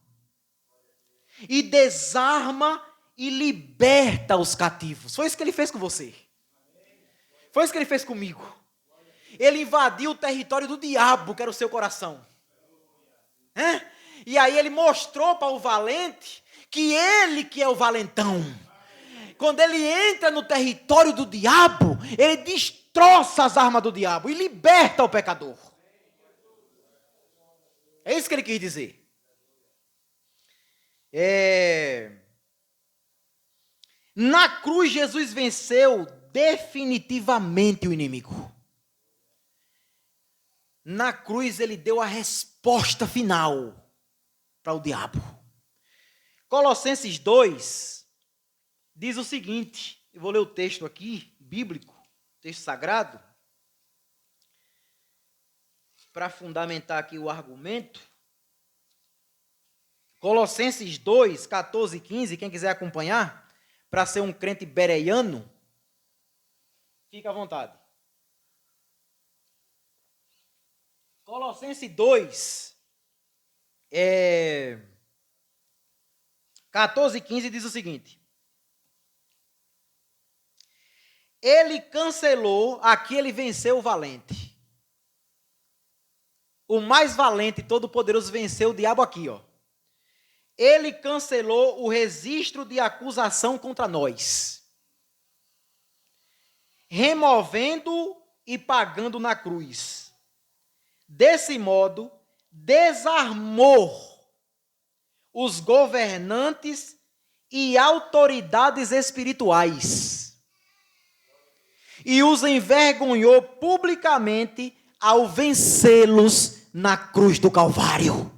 e desarma e liberta os cativos. Foi isso que ele fez com você. Foi isso que ele fez comigo. Ele invadiu o território do diabo, que era o seu coração. E aí ele mostrou para o valente que ele que é o valentão. Quando ele entra no território do diabo, ele destroça as armas do diabo e liberta o pecador. É isso que ele quis dizer. Na cruz, Jesus venceu definitivamente o inimigo. Na cruz ele deu a resposta final para o diabo. Colossenses 2 diz o seguinte, eu vou ler o texto aqui, bíblico, texto sagrado, para fundamentar aqui o argumento. Colossenses 2, 14 e 15, quem quiser acompanhar, para ser um crente bereiano, fica à vontade. Colossenses 2, 14 e 15 diz o seguinte. Ele cancelou, aqui ele venceu o valente. O mais valente e todo-poderoso venceu o diabo aqui, ó. Ele cancelou o registro de acusação contra nós, removendo e pagando na cruz. Desse modo, desarmou os governantes e autoridades espirituais e os envergonhou publicamente ao vencê-los na cruz do Calvário.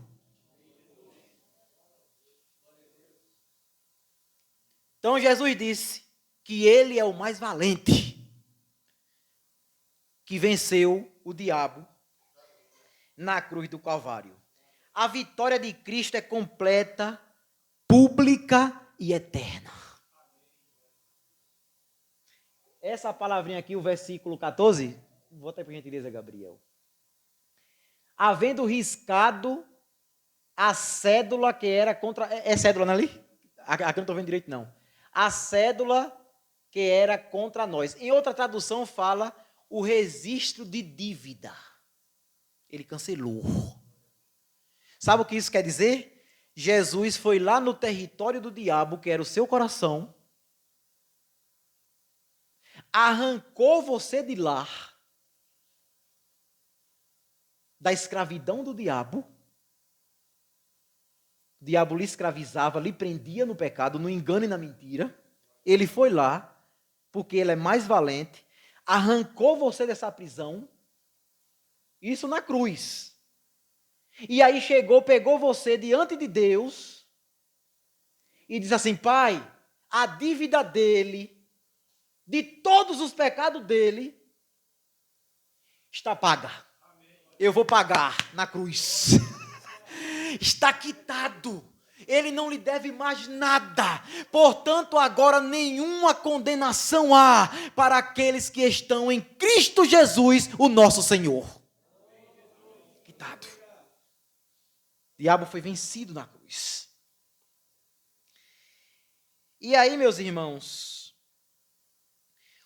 Então Jesus disse que ele é o mais valente, que venceu o diabo na cruz do Calvário. A vitória de Cristo é completa, pública e eterna. Essa palavrinha aqui, o versículo 14, volta aí por gentileza, Gabriel. Havendo riscado a cédula que era contra... É cédula, não é ali? Aqui eu não estou vendo direito, não. A cédula que era contra nós. Em outra tradução fala o registro de dívida. Ele cancelou. Sabe o que isso quer dizer? Jesus foi lá no território do diabo, que era o seu coração, arrancou você de lá, da escravidão do diabo. O diabo lhe escravizava, lhe prendia no pecado, no engano e na mentira. Ele foi lá, porque ele é mais valente, arrancou você dessa prisão, isso na cruz. E aí chegou, pegou você diante de Deus e diz assim: Pai, a dívida dele, de todos os pecados dele, está paga. Eu vou pagar na cruz. Está quitado. Ele não lhe deve mais nada. Portanto, agora nenhuma condenação há para aqueles que estão em Cristo Jesus, o nosso Senhor. Quitado. O diabo foi vencido na cruz. E aí, meus irmãos,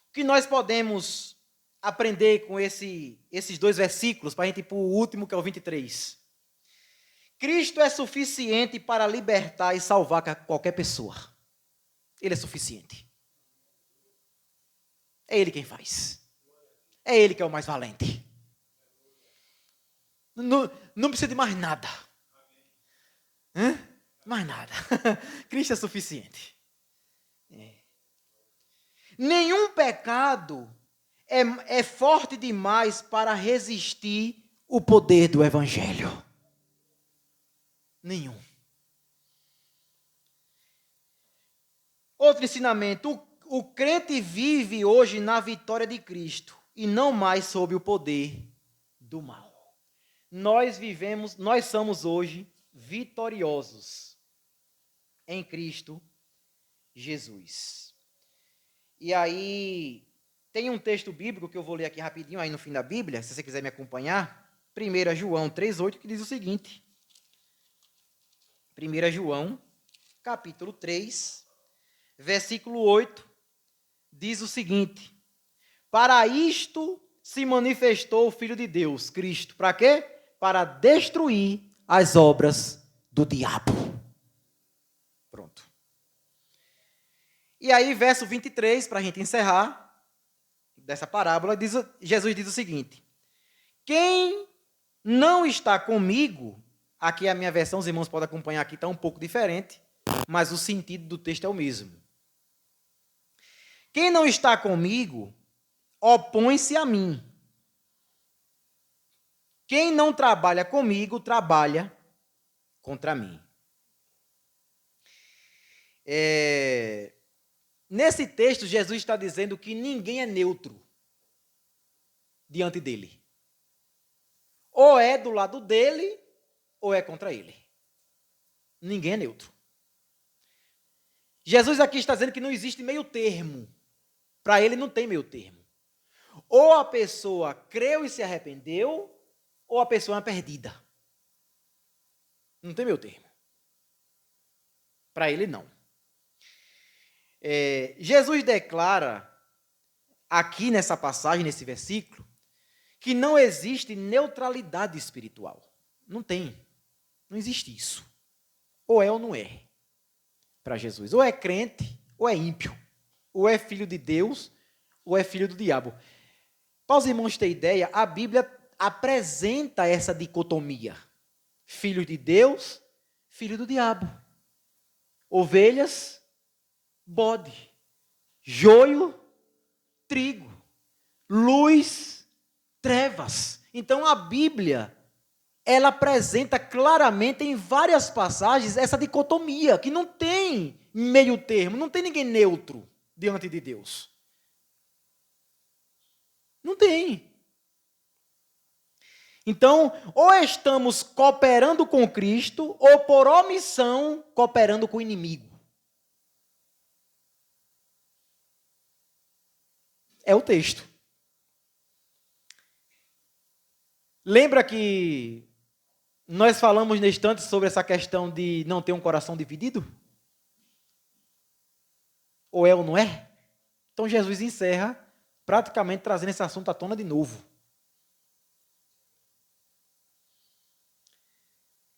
o que nós podemos aprender com esses dois versículos, para a gente ir para o último, que é o 23. Cristo é suficiente para libertar e salvar qualquer pessoa. Ele é suficiente. É Ele quem faz. É Ele que é o mais valente. Não precisa de mais nada. Mais nada. Cristo é suficiente. Nenhum pecado é forte demais para resistir o poder do Evangelho. Nenhum. Outro ensinamento: o crente vive hoje na vitória de Cristo e não mais sob o poder do mal. Nós somos hoje vitoriosos em Cristo Jesus. E aí, tem um texto bíblico que eu vou ler aqui rapidinho, aí no fim da Bíblia, se você quiser me acompanhar. 1 João 3,8, que diz o seguinte. 1 João, capítulo 3, versículo 8, diz o seguinte: Para isto se manifestou o Filho de Deus, Cristo. Para quê? Para destruir as obras do diabo. Pronto. E aí, verso 23, para a gente encerrar dessa parábola, Jesus diz o seguinte: Quem não está comigo, aqui a minha versão, os irmãos podem acompanhar aqui, está um pouco diferente, mas o sentido do texto é o mesmo. Quem não está comigo, opõe-se a mim. Quem não trabalha comigo, trabalha contra mim. Nesse texto, Jesus está dizendo que ninguém é neutro diante dele. Ou é do lado dele, ou é contra ele. Ninguém é neutro. Jesus aqui está dizendo que não existe meio termo. Para ele não tem meio termo. Ou a pessoa creu e se arrependeu, ou a pessoa é uma perdida. Não tem meio termo. Para ele não. Jesus declara aqui nessa passagem, nesse versículo, que não existe neutralidade espiritual. Não tem. Não existe isso. Ou é ou não é. Para Jesus. Ou é crente, ou é ímpio. Ou é filho de Deus, ou é filho do diabo. Para os irmãos terem ideia, a Bíblia apresenta essa dicotomia. Filho de Deus, filho do diabo. Ovelhas, bode. Joio, trigo. Luz, trevas. Então a Bíblia, ela apresenta claramente em várias passagens essa dicotomia, que não tem meio termo, não tem ninguém neutro diante de Deus. Não tem. Então, ou estamos cooperando com Cristo, ou por omissão, cooperando com o inimigo. É o texto. Lembra que nós falamos neste instante sobre essa questão de não ter um coração dividido? Ou é ou não é? Então Jesus encerra praticamente trazendo esse assunto à tona de novo.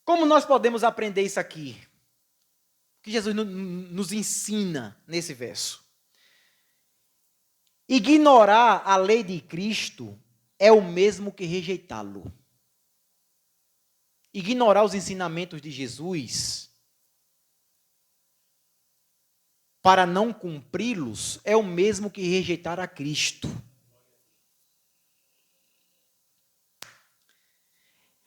Como nós podemos aprender isso aqui? O que Jesus nos ensina nesse verso? Ignorar a lei de Cristo é o mesmo que rejeitá-lo. Ignorar os ensinamentos de Jesus para não cumpri-los é o mesmo que rejeitar a Cristo.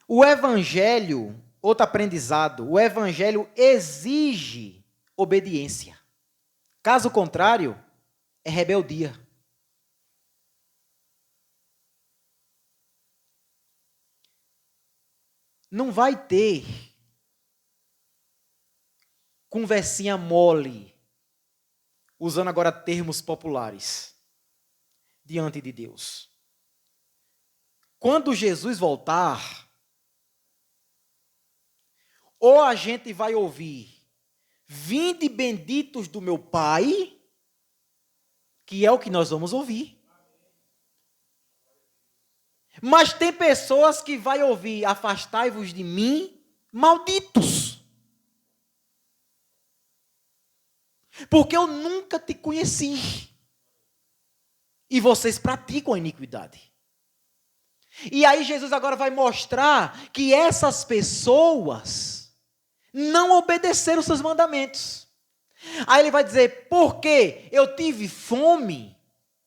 O Evangelho, outro aprendizado, o Evangelho exige obediência. Caso contrário, é rebeldia. Não vai ter conversinha mole, usando agora termos populares, diante de Deus. Quando Jesus voltar, ou a gente vai ouvir, vinde benditos do meu Pai, que é o que nós vamos ouvir. Mas tem pessoas que vai ouvir, afastai-vos de mim, malditos. Porque eu nunca te conheci. E vocês praticam a iniquidade. E aí Jesus agora vai mostrar que essas pessoas não obedeceram os seus mandamentos. Aí ele vai dizer, porque eu tive fome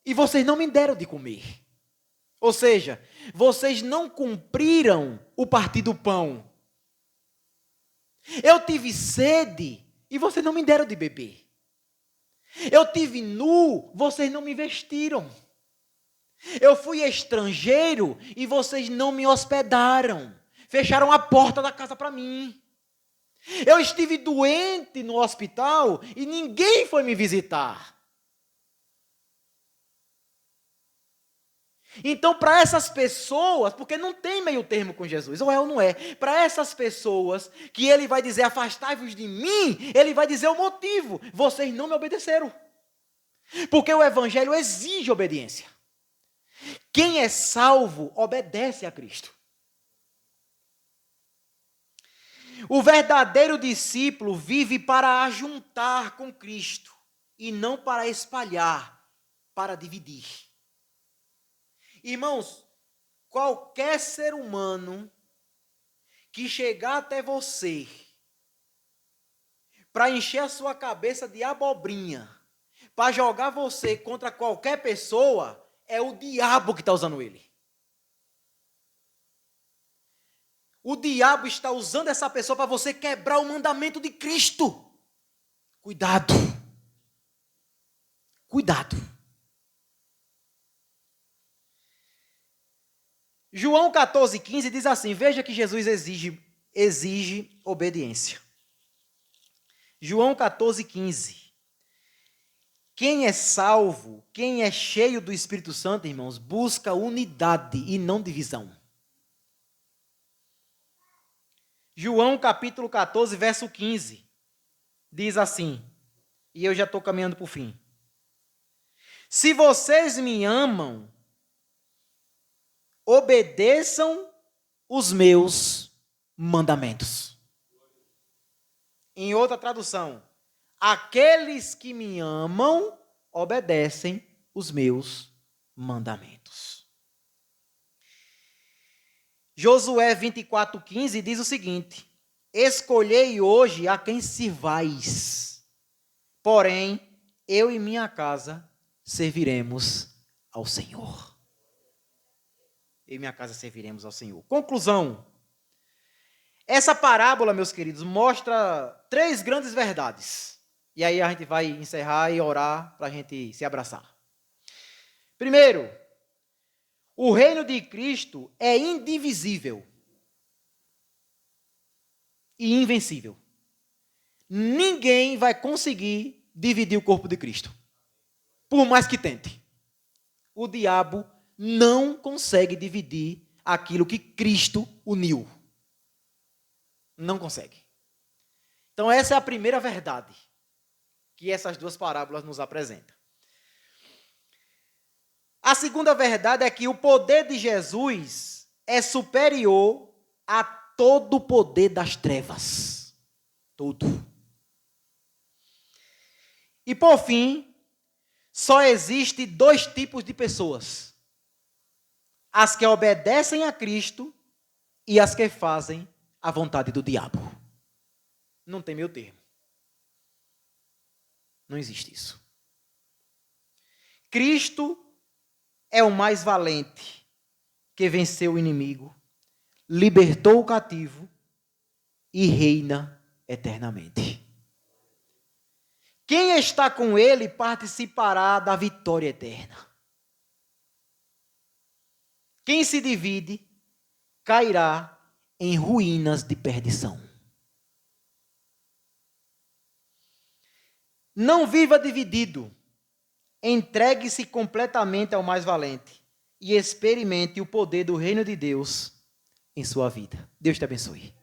e vocês não me deram de comer. Ou seja, vocês não cumpriram o partir do pão. Eu tive sede e vocês não me deram de beber. Eu tive nu, vocês não me vestiram. Eu fui estrangeiro e vocês não me hospedaram. Fecharam a porta da casa para mim. Eu estive doente no hospital e ninguém foi me visitar. Então, para essas pessoas, porque não tem meio termo com Jesus, ou é ou não é, para essas pessoas que ele vai dizer, afastai-vos de mim, ele vai dizer o motivo, vocês não me obedeceram. Porque o Evangelho exige obediência. Quem é salvo, obedece a Cristo. O verdadeiro discípulo vive para ajuntar com Cristo, e não para espalhar, para dividir. Irmãos, qualquer ser humano que chegar até você para encher a sua cabeça de abobrinha, para jogar você contra qualquer pessoa, é o diabo que está usando ele. O diabo está usando essa pessoa para você quebrar o mandamento de Cristo. Cuidado. Cuidado. João 14,15 diz assim, veja que Jesus exige obediência. João 14,15. Quem é salvo, quem é cheio do Espírito Santo, irmãos, busca unidade e não divisão. João capítulo 14, verso 15, diz assim, e eu já estou caminhando para o fim. Se vocês me amam, obedeçam os meus mandamentos. Em outra tradução, aqueles que me amam, obedecem os meus mandamentos. Josué 24,15 diz o seguinte, escolhei hoje a quem sirvais, porém, eu e minha casa serviremos ao Senhor. Eu e minha casa serviremos ao Senhor. Conclusão. Essa parábola, meus queridos, mostra 3 grandes verdades. E aí a gente vai encerrar e orar para a gente se abraçar. Primeiro, o reino de Cristo é indivisível e invencível. Ninguém vai conseguir dividir o corpo de Cristo, por mais que tente. O diabo não consegue dividir aquilo que Cristo uniu. Não consegue. Então essa é a primeira verdade que essas 2 parábolas nos apresentam. A segunda verdade é que o poder de Jesus é superior a todo o poder das trevas. Todo. E por fim, só existe 2 tipos de pessoas. As que obedecem a Cristo e as que fazem a vontade do diabo. Não tem meio termo. Não existe isso. Cristo é o mais valente, que venceu o inimigo, libertou o cativo e reina eternamente. Quem está com ele participará da vitória eterna. Quem se divide cairá em ruínas de perdição. Não viva dividido. Entregue-se completamente ao mais valente e experimente o poder do reino de Deus em sua vida. Deus te abençoe.